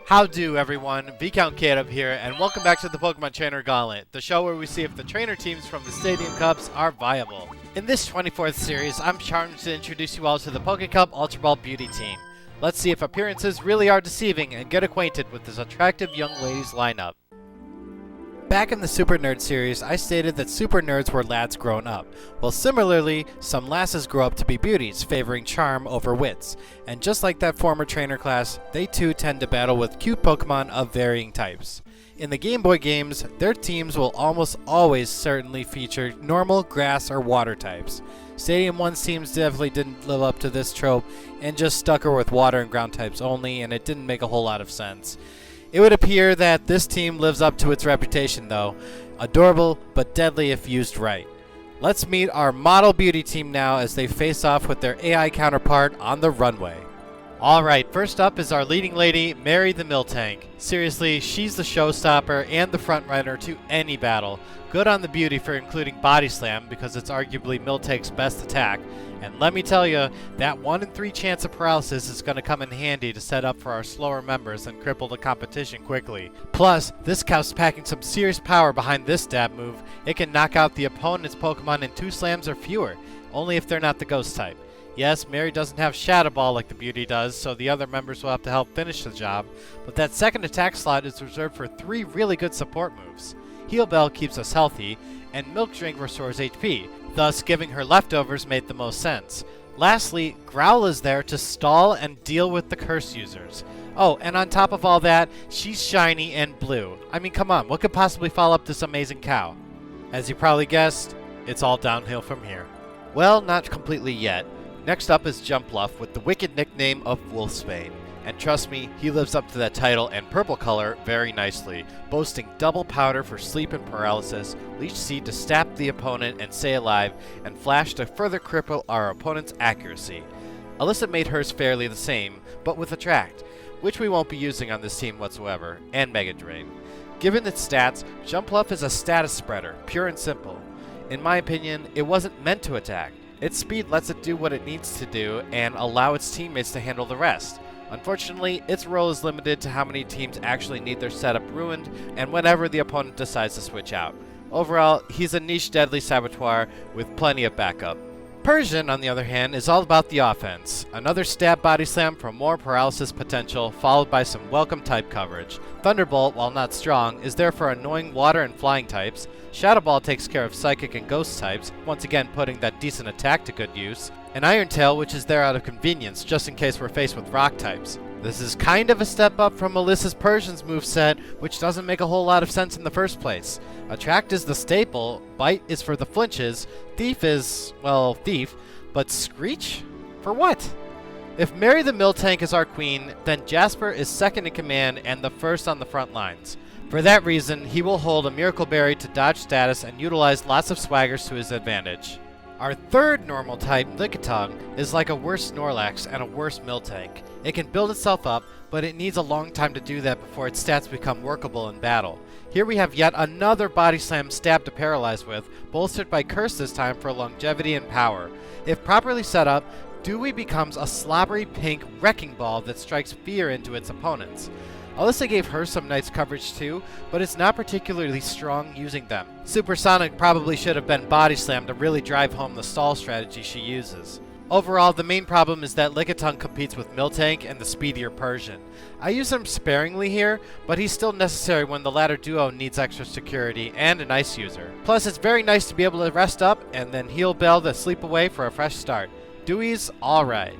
How do everyone, ViscountKdub here, and welcome back to the Pokemon Trainer Gauntlet, the show where we see if the trainer teams from the Stadium Cups are viable. In this 24th series, I'm charmed to introduce you all to the Pokecup Ultra Ball Beauty team. Let's see if appearances really are deceiving and get acquainted with this attractive young ladies lineup. Back in the Super Nerd series, I stated that super nerds were lads grown up. Well, similarly, some lasses grow up to be beauties, favoring charm over wits. And just like that former trainer class, they too tend to battle with cute Pokemon of varying types. In the Game Boy games, their teams will almost always certainly feature normal, grass, or water types. Stadium 1's teams definitely didn't live up to this trope and just stuck her with water and ground types only, and it didn't make a whole lot of sense. It would appear that this team lives up to its reputation though. Adorable, but deadly if used right. Let's meet our model beauty team now as they face off with their AI counterpart on the runway. Alright, first up is our leading lady, Mary the Miltank. Seriously, she's the showstopper and the front runner to any battle. Good on the beauty for including Body Slam because it's arguably Miltank's best attack. And let me tell you, that 1 in 3 chance of paralysis is going to come in handy to set up for our slower members and cripple the competition quickly. Plus, this cow's packing some serious power behind this stab move. It can knock out the opponent's Pokemon in 2 slams or fewer, only if they're not the ghost type. Yes, Mary doesn't have Shadow Ball like the beauty does, so the other members will have to help finish the job, but that second attack slot is reserved for 3 really good support moves. Heal Bell keeps us healthy, and Milk Drink restores HP, thus giving her leftovers made the most sense. Lastly, Growl is there to stall and deal with the curse users. Oh, and on top of all that, she's shiny and blue. I mean, come on, what could possibly follow up this amazing cow? As you probably guessed, it's all downhill from here. Well, not completely yet. Next up is Jumpluff with the wicked nickname of Wolfsbane. And trust me, he lives up to that title and purple color very nicely, boasting double powder for sleep and paralysis, leech seed to stab the opponent and stay alive, and flash to further cripple our opponent's accuracy. Alyssa made hers fairly the same, but with attract, which we won't be using on this team whatsoever, and Mega Drain. Given its stats, Jumpluff is a status spreader, pure and simple. In my opinion, it wasn't meant to attack. Its speed lets it do what it needs to do and allow its teammates to handle the rest. Unfortunately, its role is limited to how many teams actually need their setup ruined and whenever the opponent decides to switch out. Overall, he's a niche deadly saboteur with plenty of backup. Persian, on the other hand, is all about the offense. Another stab body slam for more paralysis potential, followed by some welcome type coverage. Thunderbolt, while not strong, is there for annoying water and flying types. Shadow Ball takes care of psychic and ghost types, once again putting that decent attack to good use. And Iron Tail, which is there out of convenience, just in case we're faced with rock types. This is kind of a step up from Melissa's Persian's moveset, which doesn't make a whole lot of sense in the first place. Attract is the staple, Bite is for the flinches, Thief is, well, Thief, but Screech? For what? If Mary the Miltank is our queen, then Jasper is second in command and the first on the front lines. For that reason, he will hold a Miracle Berry to dodge status and utilize lots of swaggers to his advantage. Our third normal type, Lickitung, is like a worse Snorlax and a worse Miltank. It can build itself up, but it needs a long time to do that before its stats become workable in battle. Here we have yet another Body Slam stab to paralyze with, bolstered by Curse this time for longevity and power. If properly set up, Dewey becomes a slobbery pink wrecking ball that strikes fear into its opponents. Alyssa gave her some nice coverage too, but it's not particularly strong using them. Supersonic probably should have been Body Slam to really drive home the stall strategy she uses. Overall, the main problem is that Lickitung competes with Miltank and the speedier Persian. I use him sparingly here, but he's still necessary when the latter duo needs extra security and an ice user. Plus, it's very nice to be able to rest up and then heal Bell to sleep away for a fresh start. Dewey's alright.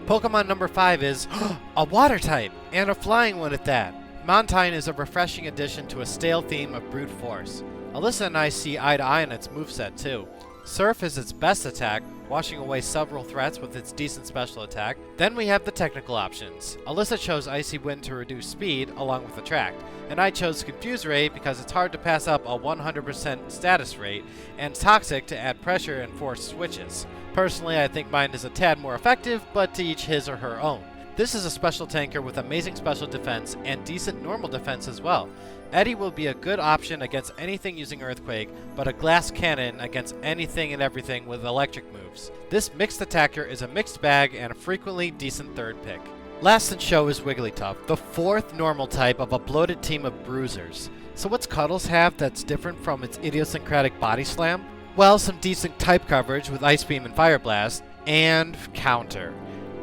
Pokemon number 5 is a water type, and a flying one at that. Montine is a refreshing addition to a stale theme of brute force. Alyssa and I see eye to eye on its moveset too. Surf is its best attack, washing away several threats with its decent special attack. Then we have the technical options. Alyssa chose Icy Wind to reduce speed, along with Attract, and I chose Confuse Ray because it's hard to pass up a 100% status rate, and Toxic to add pressure and force switches. Personally, I think mine is a tad more effective, but to each his or her own. This is a special tanker with amazing special defense and decent normal defense as well. Eddie will be a good option against anything using Earthquake, but a glass cannon against anything and everything with electric moves. This mixed attacker is a mixed bag and a frequently decent third pick. Last in show is Wigglytuff, the 4th normal type of a bloated team of bruisers. So what's Cuddles have that's different from its idiosyncratic body slam? Well, some decent type coverage with Ice Beam and Fire Blast, and counter.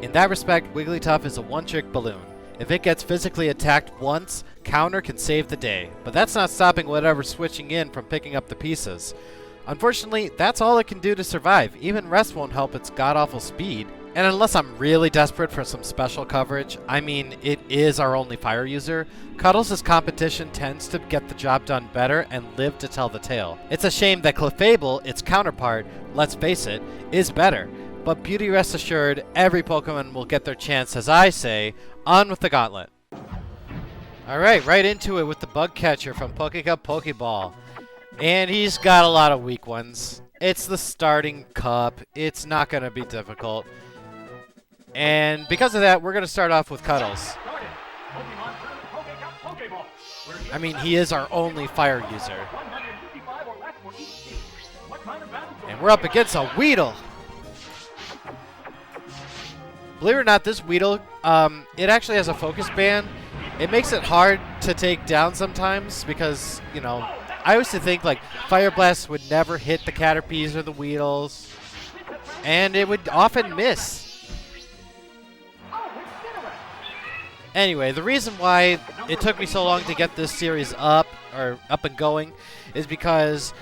In that respect, Wigglytuff is a one-trick balloon. If it gets physically attacked once, counter can save the day, but that's not stopping whatever's switching in from picking up the pieces. Unfortunately, that's all it can do to survive. Even rest won't help its god-awful speed. And unless I'm really desperate for some special coverage, I mean, it is our only fire user, Cuddles' competition tends to get the job done better and live to tell the tale. It's a shame that Clefable, its counterpart, let's face it, is better. But beauty rest assured, every Pokemon will get their chance, as I say, on with the Gauntlet. Alright, right into it with the Bug Catcher from Pokecub Pokeball. And he's got a lot of weak ones. It's the starting cup. It's not going to be difficult. And because of that, we're going to start off with Cuddles. I mean, he is our only fire user. And we're up against a Weedle. Believe it or not, this Weedle, it actually has a focus ban. It makes it hard to take down sometimes because, you know, I used to think like Fire Blast would never hit the Caterpies or the Weedles, and it would often miss. Anyway, the reason why it took me so long to get this series up and going is because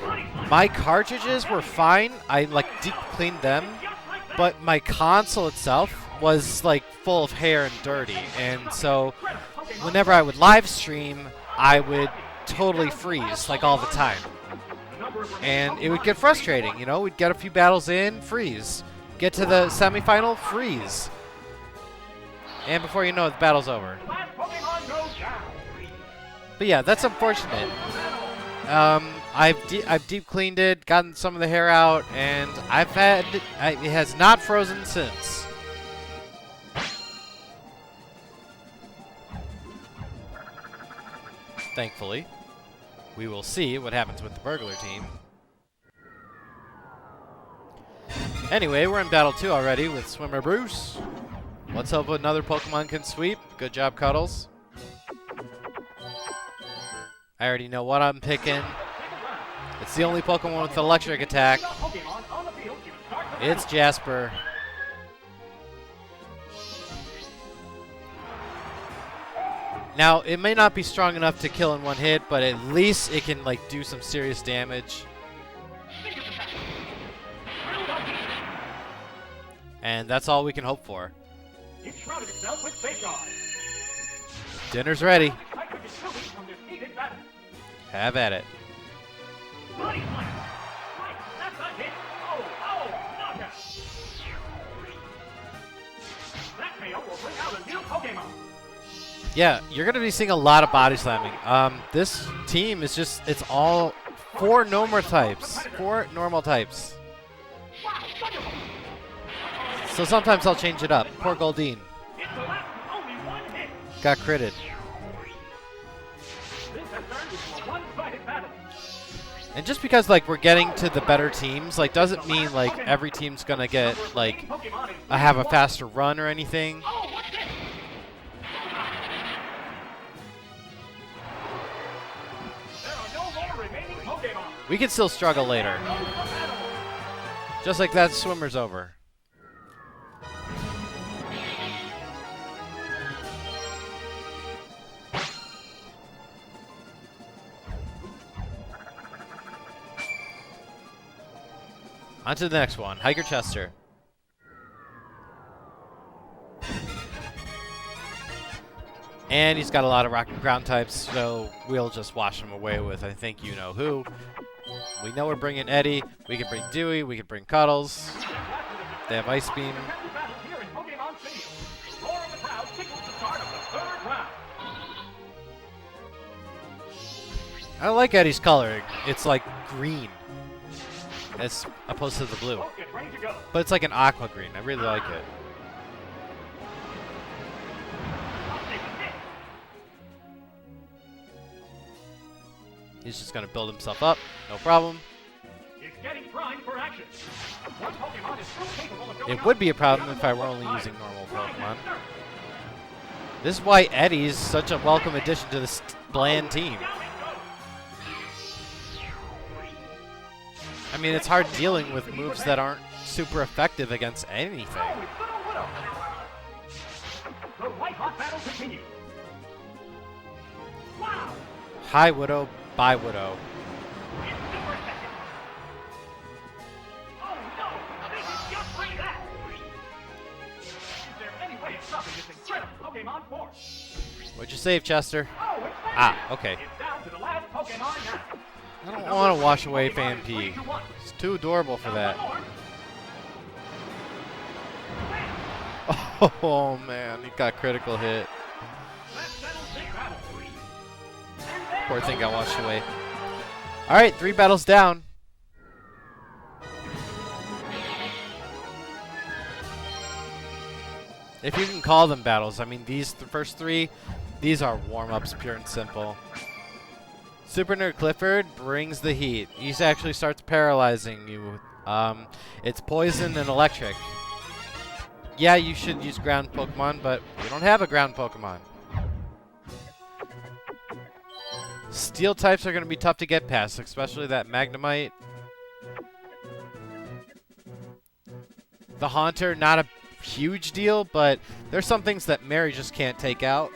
my cartridges were fine. I like deep cleaned them, but my console itself was like full of hair and dirty, and so whenever I would live stream, I would totally freeze like all the time, and it would get frustrating. You know, we'd get a few battles in, freeze, get to the semifinal, freeze, and before you know it, the battle's over. But yeah, that's unfortunate. I've deep cleaned it, gotten some of the hair out, and it has not frozen since. Thankfully. We will see what happens with the Burglar team. Anyway, we're in Battle 2 already with Swimmer Bruce. Let's hope another Pokemon can sweep. Good job, Cuddles. I already know what I'm picking. It's the only Pokemon with electric attack. It's Jasper. Now, it may not be strong enough to kill in one hit, but at least it can, like, do some serious damage. And that's all we can hope for. Dinner's ready. Have at it. Yeah, you're going to be seeing a lot of body slamming. This team is just, it's all 4 normal types. 4 normal types. So sometimes I'll change it up. Poor Goldeen. Got critted. And just because, like, we're getting to the better teams, like, doesn't mean, like, every team's going to get, like, have a faster run or anything. We can still struggle later. Just like that, Swimmer's over. On to the next one, Hiker Chester. And he's got a lot of rock and ground types, so we'll just wash him away with I think you know who. We know we're bringing Eddie. We can bring Dewey. We can bring Cuddles. They have Ice Beam. I like Eddie's coloring. It's like green as opposed to the blue. But it's like an aqua green. I really like it. He's just going to build himself up. No problem. It would be a problem if I were only using normal Pokemon. This is why Eddie's such a welcome addition to this bland team. I mean, it's hard dealing with moves that aren't super effective against anything. Hi, Widow. Bye, Widow. What'd you save, Chester? Ah, okay. I don't want to wash away Fan P. It's too adorable for that. Oh man, he got critical hit. Poor thing got washed away. Alright, 3 battles down. If you can call them battles. I mean, the first 3, these are warm-ups, pure and simple. Super Nerd Clifford brings the heat. He actually starts paralyzing you. It's poison and electric. Yeah, you should use ground Pokemon, but you don't have a ground Pokemon. Steel types are going to be tough to get past, especially that Magnemite. The Haunter, not a huge deal, but there's some things that Mary just can't take out.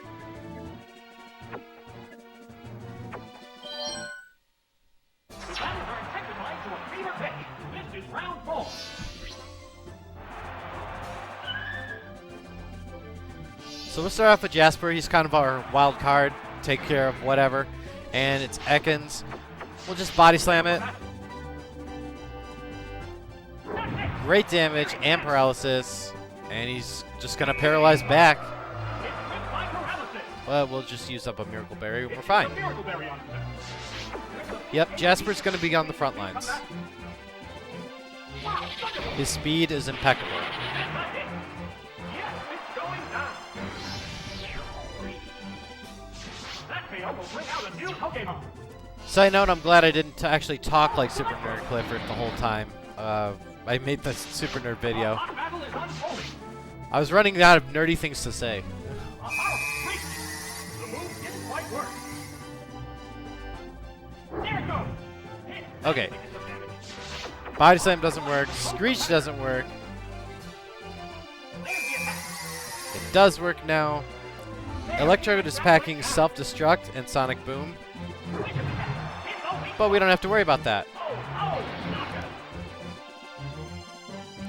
So we'll start off with Jasper. He's kind of our wild card. Take care of whatever. And it's Ekans. We'll just body slam it. Great damage and paralysis. And he's just going to paralyze back. Well, we'll just use up a Miracle Berry. We're fine. Yep, Jasper's going to be on the front lines. His speed is impeccable. Side note, I'm glad I didn't actually talk like Super Nerd Clifford the whole time. I made the Super Nerd video. I was running out of nerdy things to say. Okay. Body Slam doesn't work. Screech doesn't work. It does work now. Electrode is packing Self-Destruct and Sonic Boom. But we don't have to worry about that.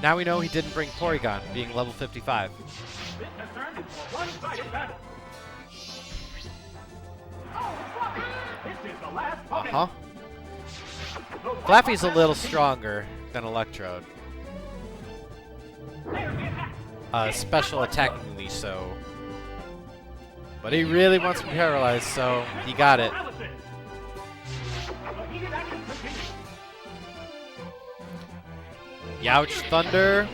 Now we know he didn't bring Porygon, being level 55. Uh-huh. Flappy's a little stronger than Electrode. Special attackingly so. But he really wants to be paralyzed, so he got it. Youch Thunder.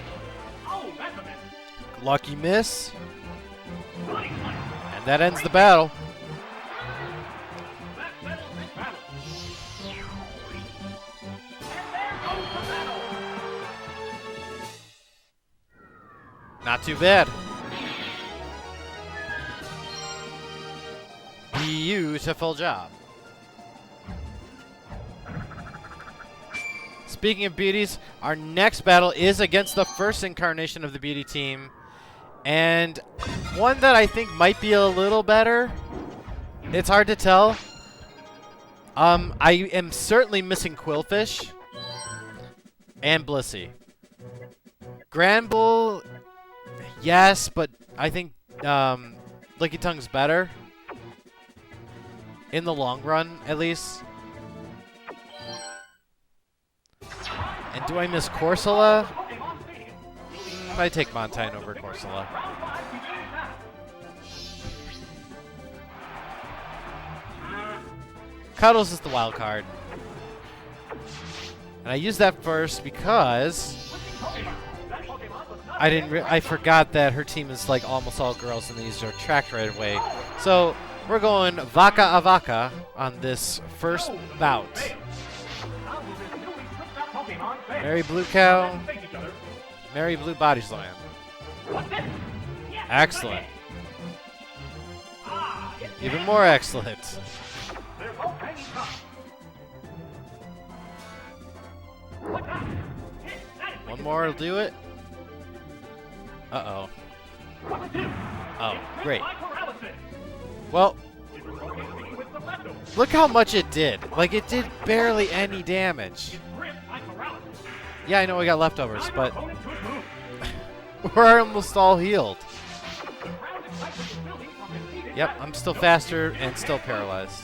Lucky miss. And that ends the battle. Not too bad. Beautiful job. Speaking of beauties, our next battle is against the first incarnation of the beauty team. And one that I think might be a little better. It's hard to tell. I am certainly missing Quillfish and Blissey. Granbull, yes, but I think Licky Tongue's better. In the long run, at least. And do I miss Corsola? I take Montine over Corsola. Cuddles is the wild card. And I use that first because I forgot that her team is like almost all girls and these are tracked right away. So we're going Vaca a Vaca on this first bout. Mary Blue Cow. Mary Blue Body Slam. Excellent. Even more excellent. One more will do it. Uh-oh. Oh, great. Well, look how much it did. Like, it did barely any damage. Yeah, I know we got leftovers, but we're almost all healed. Yep, I'm still faster and still paralyzed.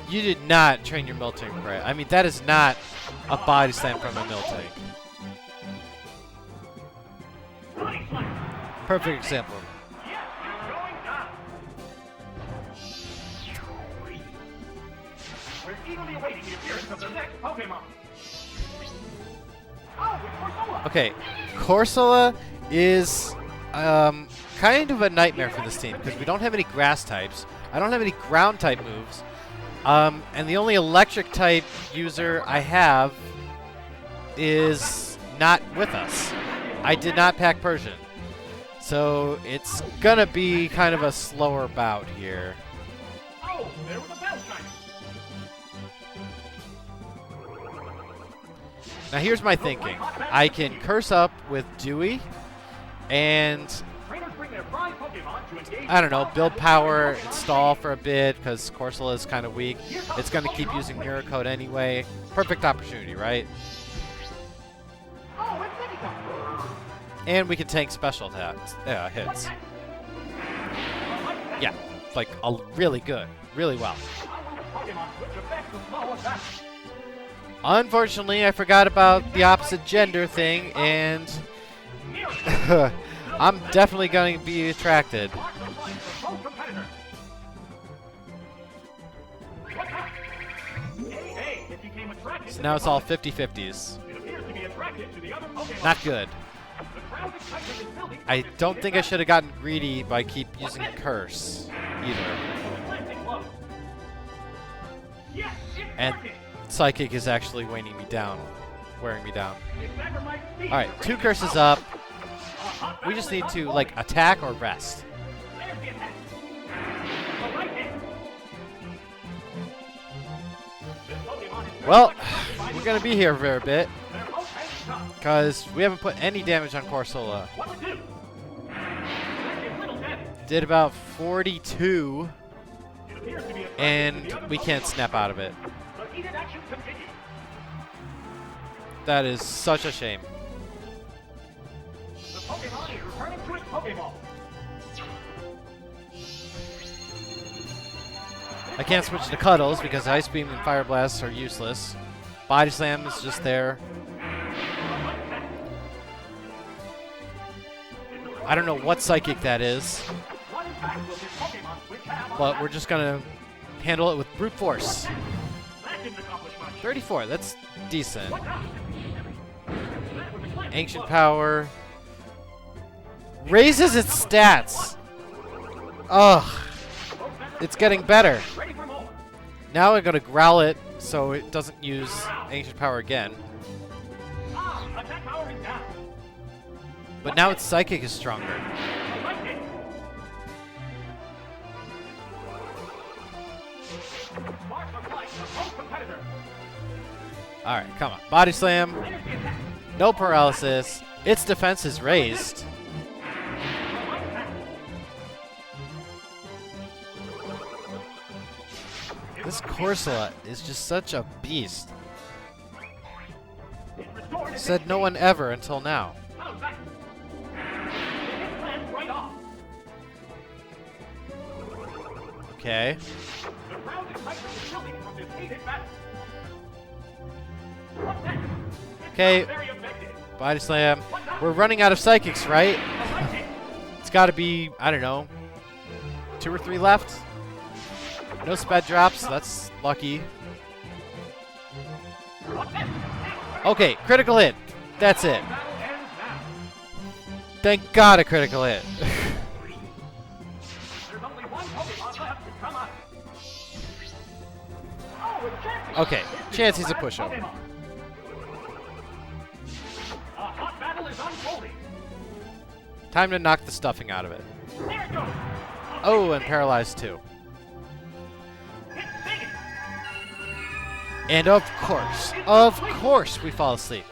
You did not train your Miltank right. I mean, that is not a body slam from a Miltank. Perfect example. We're eagerly awaiting the appearance of the next Pokemon. Okay, Corsola is kind of a nightmare for this team because we don't have any grass types. I don't have any ground type moves. And the only electric type user I have is not with us. I did not pack Persian. So it's gonna be kind of a slower bout here. Oh, there was a bell chime. Now here's my thinking. I can curse up with Dewey and I don't know, build power, stall for a bit because Corsola is kind of weak. It's going to keep using Mirror Code anyway. Perfect opportunity, right? And we can tank special attacks, hits. Yeah, like really good, really well. Unfortunately, I forgot about the opposite gender thing, and I'm definitely going to be attracted. So now it's all 50-50s. Not good. I don't think I should have gotten greedy by keep using Curse either. And Psychic is actually wearing me down. Alright, 2 curses up. We just need to, like, attack or rest. Well, we're going to be here for a bit. Because we haven't put any damage on Corsola. Did about 42. And we can't snap out of it. That is such a shame. I can't switch to Cuddles because Ice Beam and Fire Blast are useless. Body Slam is just there. I don't know what Psychic that is. But we're just going to handle it with Brute Force. 34, that's decent. Ancient Power. Raises its stats. Ugh. It's getting better. Now I'm going to growl it so it doesn't use Ancient Power again. But now its Psychic is stronger. Alright, come on. Body Slam. No paralysis. Its defense is raised. This Corsola is just such a beast. Said no one ever until now. Okay. Okay. Body Slam. We're running out of Psychics, right? It's got to be, I don't know, 2 or 3 left. No sped drops. That's lucky. Okay, critical hit. That's it. Thank God a critical hit. Okay, Chansey's a pushover. Time to knock the stuffing out of it. There it goes. Oh, and paralyzed too. Hit big. And of course, we fall asleep.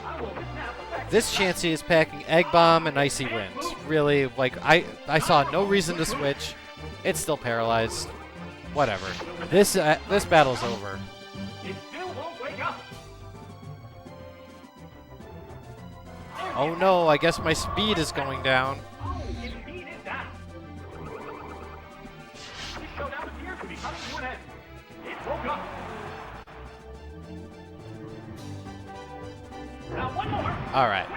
I will snap effect. This Chansey is packing Egg Bomb and Icy Wind. Really, like, I saw no reason to switch. It's still paralyzed. Whatever. This battle's over. It still won't wake up. Oh no, I guess my speed is going down. Oh, indeed it does. This showdown appears to be coming to an end. It woke up. Now one more. Alright.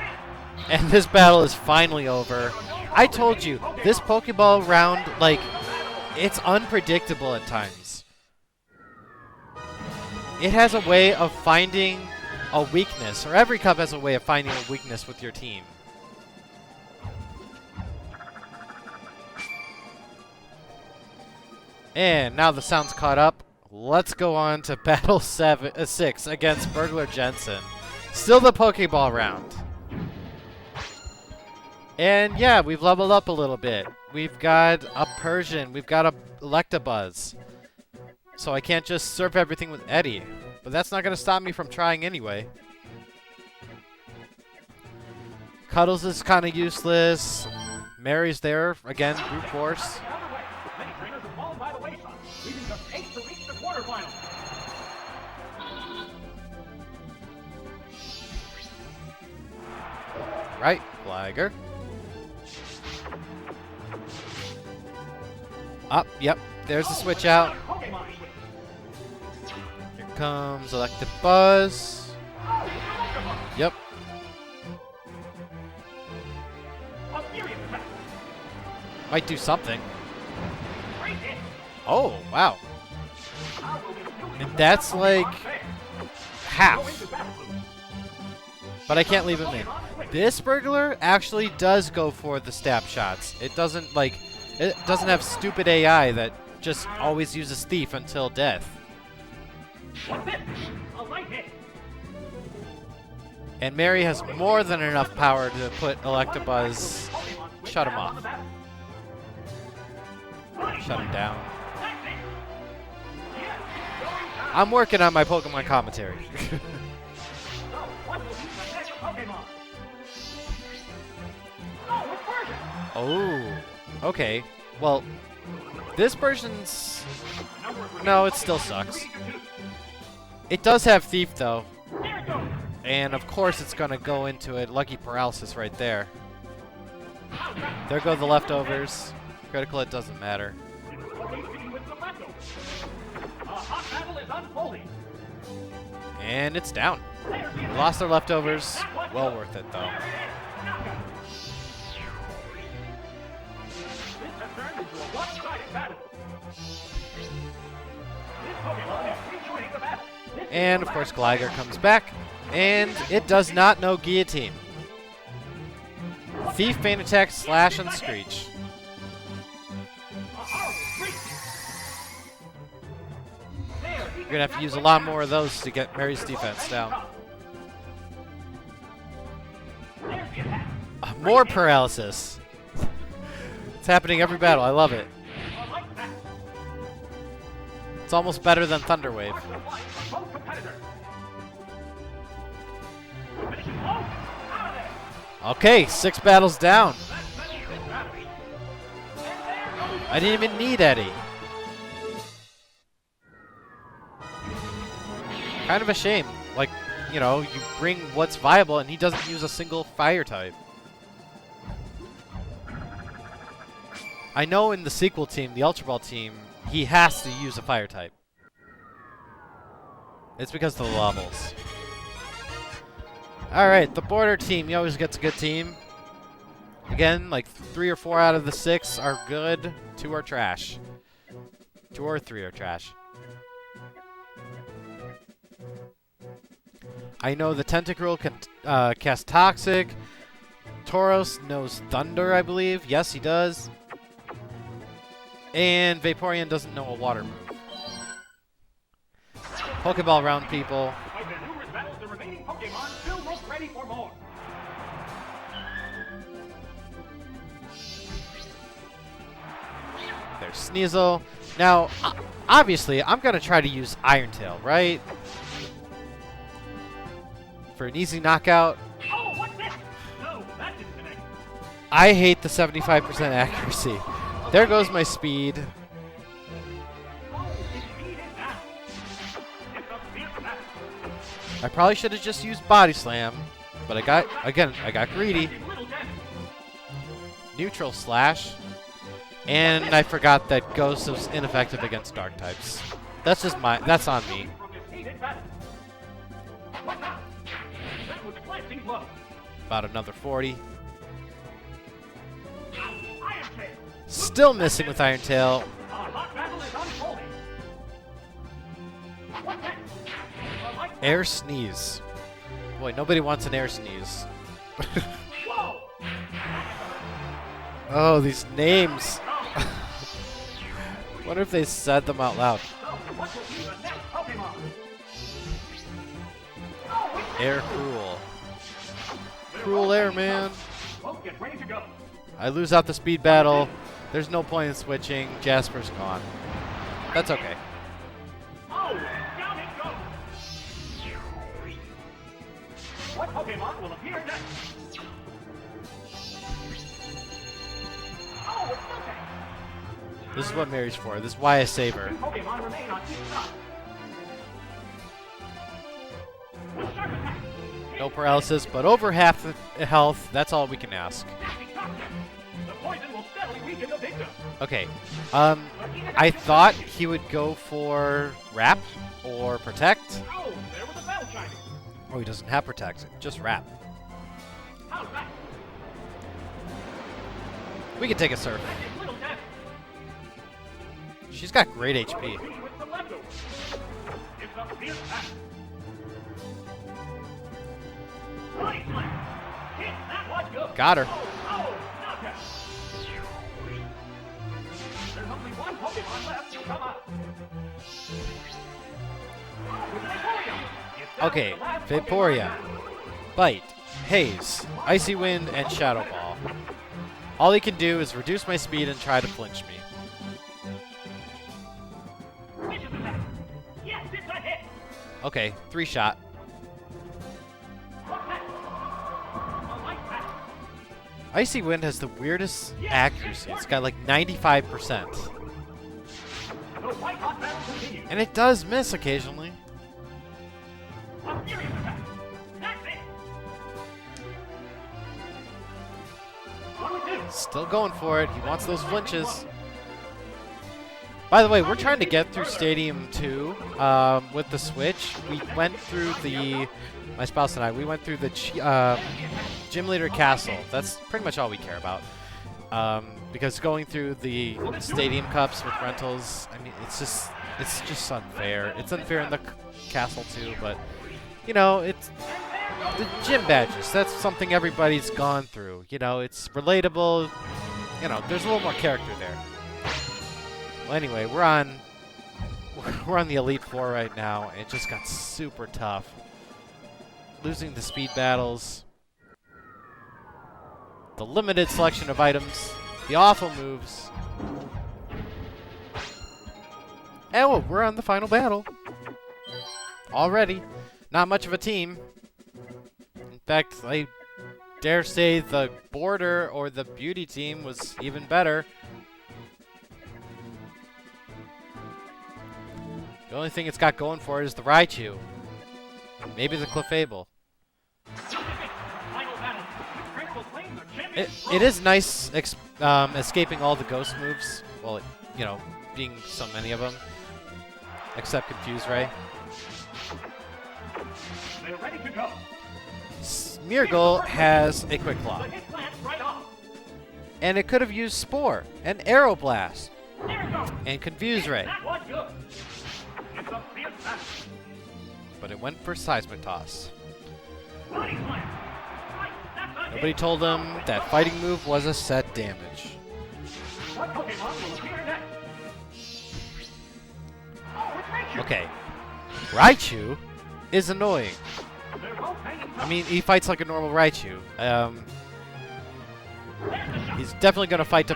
And this battle is finally over. I told you, this Pokeball round, like, it's unpredictable at times. It has a way of finding a weakness, or every cup has a way of finding a weakness with your team. And now the sound's caught up. Let's go on to Battle 6 against Burglar Jensen. Still the Pokeball round. And yeah, we've leveled up a little bit. We've got a Persian, we've got a Electabuzz. So I can't just surf everything with Eddie. But that's not going to stop me from trying anyway. Cuddles is kind of useless. Mary's there, again, brute force. Many trainers have fallen by the wayside, leaving just 8 to reach the quarterfinals. Right, Gligar. Up, yep, there's the switch out. Pokemon switch. Here comes Electabuzz. Yep. A furious attack. Might do something. Great hit. Oh, wow. How will this new And that's like Pokemon fare? Go half. into battle boost. But I can't leave him in. This Burglar actually does go for the stab shots. It doesn't, like, it doesn't have stupid AI that just always uses Thief until death. What's this? A light hit. And Mary has more than enough power to put Electabuzz, Pokemon switch shut him down off. on the battle. Shut him down. That's it. Yes, going down. I'm working on my Pokemon commentary. So, what will be the next Pokemon? Oh, it's Persian. Oh, okay. Well, this version's... No, it still sucks. It does have Thief, though. There it goes. And, of course, it's going to go into it. Lucky Paralysis right there. There go the leftovers. Critical, it doesn't matter. With the leftovers. A hot battle is unfolding. And it's down. There's the We lost our leftovers. Well worth it, though. This has turned into a one-sided battle. This Pokemon is rejoining the battle. This And, of course, Gligar comes back. And it does not know Guillotine. Thief, Feint Attack, Slash, and Screech. a horrible freak. There, he You're going to have to use a lot more of those to get Mary's defense down. There's the attack. More paralysis. It's happening every battle. I love it. A light attack. It's almost better than Thunder Wave. Marks the flight from both competitors. Finishing blow. Out of there. Okay, 6 battles down. That settles this battle. And there goes I didn't even need Eddie. Kind of a shame. Like, you know, you bring what's viable and he doesn't use a single fire type. I know in the sequel team, the Ultra Ball team, he has to use a fire type. It's because of the levels. Alright, the border team, he always gets a good team. Again, like 3 or 4 out of the 6 are good, 2 are trash. 2 or 3 are trash. I know the Tentacruel can cast Toxic. Tauros knows Thunder, I believe. Yes, he does. And Vaporeon doesn't know a water move. Pokeball round, people. Despite the numerous battles, the remaining Pokemon still look ready for more. There's Sneasel. Now, obviously, I'm going to try to use Iron Tail, right? For an easy knockout. Oh, what's this? No, that didn't connect. I hate the 75% accuracy. There goes my speed. Oh, his speed is down. It's a fierce attack. I probably should have just used Body Slam, but I got greedy. Little damage. Neutral Slash. And I forgot that Ghost is ineffective against Dark types. That's on me. From his heated battle. What now? That was a glancing blow. About another 40. Iron Tail. Still missing with Iron Tail. A hot battle is unfolding. What's that? A light Air Sneeze. Boy, nobody wants an Air Sneeze. Whoa! Oh, these names. Wonder if they said them out loud. So, what will be the next Pokemon? Oh, it's Air Cruel. Cruel Air, man. Well, get ready to go. I lose out the speed battle. There's no point in switching. Jasper's gone. That's okay. Oh, down it goes. What Pokemon will appear next? Oh, it's Miltank. This is what Mary's for. This is why I save her. Two Pokemon remain on each side. With sharp attack. No paralysis, but over half the health. That's all we can ask. Nasty toxin. The poison will steadily weaken the victim. Okay. I thought he would go for Wrap or Protect. Oh, there was a bell chiming. Oh, he doesn't have Protect. Just Wrap. How's that? We can take a Surf. That did little damage. She's got great HP. Proceed with the leftovers. It's a fierce attack. Body slam. Hit, that was good. Got her. Oh, knockout. There's only one Pokemon left to come out. Oh, with Vaporeon. It's down Okay, to the last Vaporeon. Pokemon. Bite, Haze, Icy Wind, and Shadow Ball. All he can do is reduce my speed and try to flinch me. Vicious attack. Yes, it's a hit. Okay, 3-shot. What's that? A light attack. Icy Wind has the weirdest accuracy. It's got like 95%. The white hot battle continues. And it does miss occasionally. A furious attack. That's it. What do we do? Still going for it. He wants those flinches. By the way, we're trying to get through Stadium 2 with the Switch. We went through my spouse and I, we went through the Gym Leader Castle. That's pretty much all we care about. Because going through the Stadium Cups with rentals, I mean, it's just unfair. It's unfair in the castle too, but, you know, it's the gym badges. That's something everybody's gone through. You know, it's relatable. You know, there's a little more character there. Well, anyway, we're on the Elite Four right now, and it just got super tough. Losing the speed battles, the limited selection of items, the awful moves. And well, we're on the final battle. Already. Not much of a team. In fact, I dare say the Border or the Beauty team was even better. The only thing it's got going for it is the Raichu. Maybe the Clefable. Final battle. Strength will claim the champion. It is nice escaping all the ghost moves. Well, you know, being so many of them. Except Confuse Ray. They're ready to go. Smeargle has a Quick Claw. The hit lands right off. And it could have used Spore, and Aeroblast, There it goes. and Confuse Ray. That was good. It's a fierce battle. But it went for Seismic Toss. Body slam. Right, that's a Nobody hit. told him that fighting move was a set damage. What Pokemon will appear next? Oh, it's Raichu. Okay. Raichu is annoying. They're both hanging I tough. mean, he fights like a normal Raichu. There's the shot. He's definitely going to fight to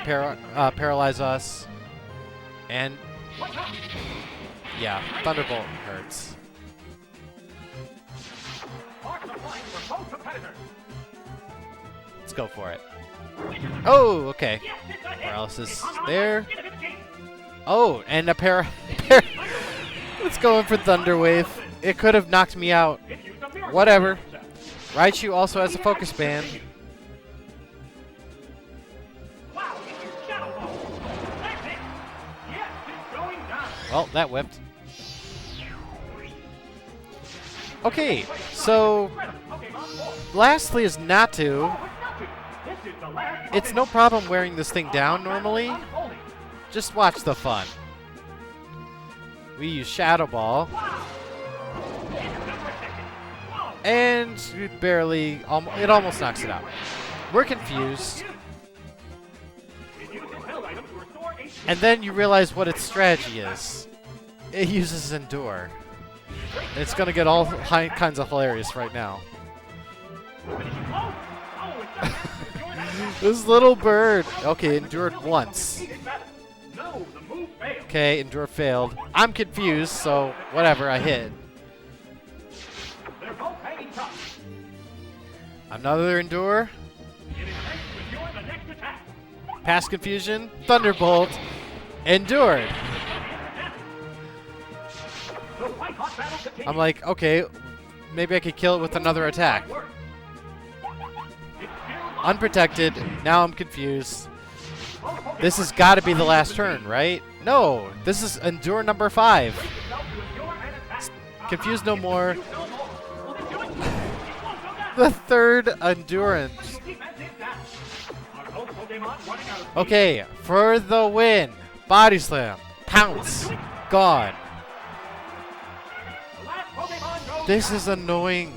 paralyze us. And yeah, Thunderbolt hurts. Let's go for it. Oh, okay. Paralysis there. Oh, and a Let's go in for Thunder Wave. It could have knocked me out. Whatever. Raichu also has a focus band. Well, that whipped. Okay, so lastly is Natu. It's no problem wearing this thing down normally. Just watch the fun. We use Shadow Ball. And it almost knocks it out. We're confused. And then you realize what its strategy is. It uses Endure. It's gonna get all kinds of hilarious right now. This little bird. Okay, endured once. Okay, endure failed. I'm confused, so whatever, I hit. Another endure. Past confusion. Thunderbolt. Endured. I'm like, okay, maybe I could kill it with another attack. Unprotected. Now I'm confused. This has got to be the last turn, right? No, this is Endure number 5. Confused no more. The third Endurance. Okay, for the win. Body Slam. Pounce. Gone. This is annoying.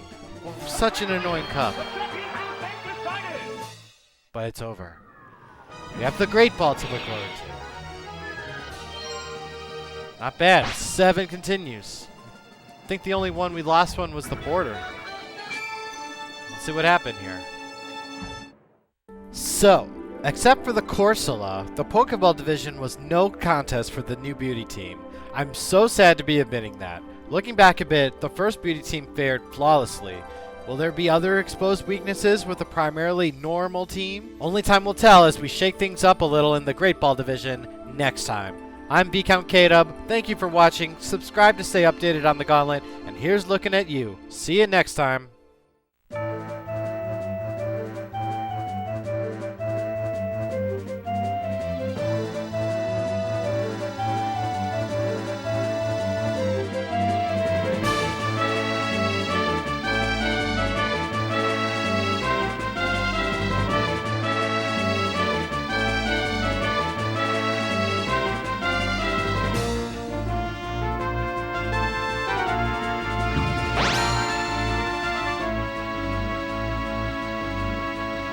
Such an annoying cup. But it's over. We have the Great Ball to look forward to. Not bad. 7 continues. I think the only one we lost one was the border. Let's see what happened here. So, except for the Corsola, the Pokeball Division was no contest for the new Beauty team. I'm so sad to be admitting that. Looking back a bit, the first Beauty team fared flawlessly. Will there be other exposed weaknesses with a primarily normal team? Only time will tell as we shake things up a little in the Great Ball Division next time. I'm ViscountKdub. Thank you for watching. Subscribe to stay updated on the Gauntlet, and here's looking at you. See you next time.